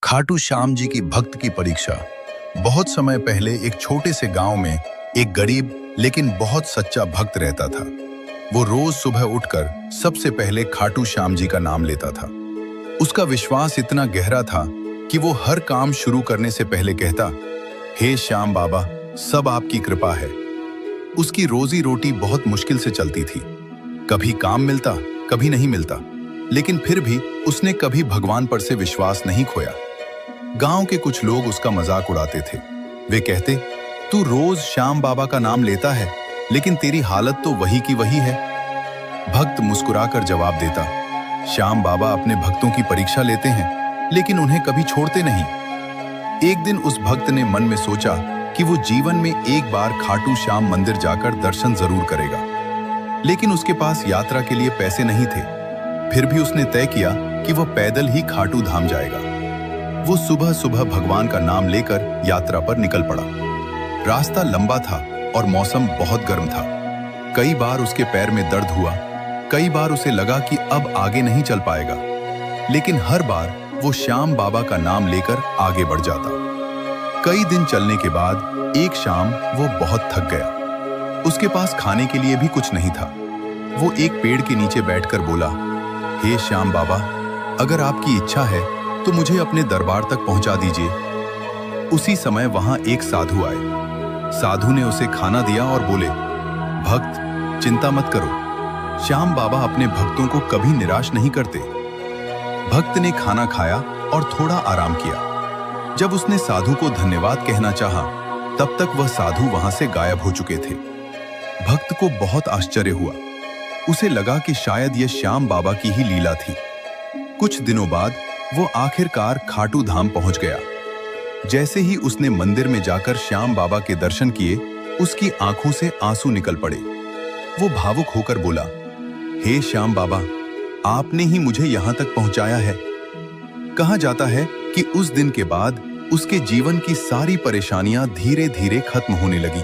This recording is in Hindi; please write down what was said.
खाटू श्याम जी की भक्त की परीक्षा। बहुत समय पहले एक छोटे से गांव में एक गरीब लेकिन बहुत सच्चा भक्त रहता था। वो रोज सुबह उठकर सबसे पहले खाटू श्याम जी का नाम लेता था। उसका विश्वास इतना गहरा था कि वो हर काम शुरू करने से पहले कहता, हे श्याम बाबा, सब आपकी कृपा है। उसकी रोजी रोटी बहुत मुश्किल से चलती थी। कभी काम मिलता, कभी नहीं मिलता, लेकिन फिर भी उसने कभी भगवान पर से विश्वास नहीं खोया। गांव के कुछ लोग उसका मजाक उड़ाते थे। वे कहते, तू रोज श्याम बाबा का नाम लेता है, लेकिन तेरी हालत तो वही की वही है। भक्त मुस्कुराकर जवाब देता, श्याम बाबा अपने भक्तों की परीक्षा लेते हैं, लेकिन उन्हें कभी छोड़ते नहीं। एक दिन उस भक्त ने मन में सोचा कि वो जीवन में एक बार खाटू श्याम मंदिर जाकर दर्शन जरूर करेगा, लेकिन उसके पास यात्रा के लिए पैसे नहीं थे। फिर भी उसने तय किया कि वह पैदल ही खाटू धाम जाएगा। वो सुबह सुबह भगवान का नाम लेकर यात्रा पर निकल पड़ा। रास्ता लंबा था और मौसम बहुत गर्म था। कई बार उसके पैर में दर्द हुआ, कई बार उसे लगा कि अब आगे नहीं चल पाएगा, लेकिन हर बार वो श्याम बाबा का नाम लेकर आगे बढ़ जाता। कई दिन चलने के बाद एक शाम वो बहुत थक गया। उसके पास खाने के लिए भी कुछ नहीं था। वो एक पेड़ के नीचे बैठकर बोला, हे श्याम बाबा, अगर आपकी इच्छा है तो मुझे अपने दरबार तक पहुंचा दीजिए। उसी समय वहां एक साधु आए। साधु ने उसे खाना दिया और बोले, भक्त, चिंता मत करो, श्याम बाबा अपने भक्तों को कभी निराश नहीं करते। भक्त ने खाना खाया और थोड़ा आराम किया। जब उसने साधु को धन्यवाद कहना चाहा, तब तक वह साधु वहां से गायब हो चुके थे। भक्त को बहुत आश्चर्य हुआ। उसे लगा कि शायद यह श्याम बाबा की ही लीला थी। कुछ दिनों बाद वो आखिरकार खाटू धाम पहुंच गया। जैसे ही उसने मंदिर में जाकर श्याम बाबा के दर्शन किए, उसकी आंखों से आंसू निकल पड़े। वो भावुक होकर बोला, हे श्याम बाबा, आपने ही मुझे यहां तक पहुंचाया है। कहा जाता है कि उस दिन के बाद उसके जीवन की सारी परेशानियां धीरे धीरे खत्म होने लगीं।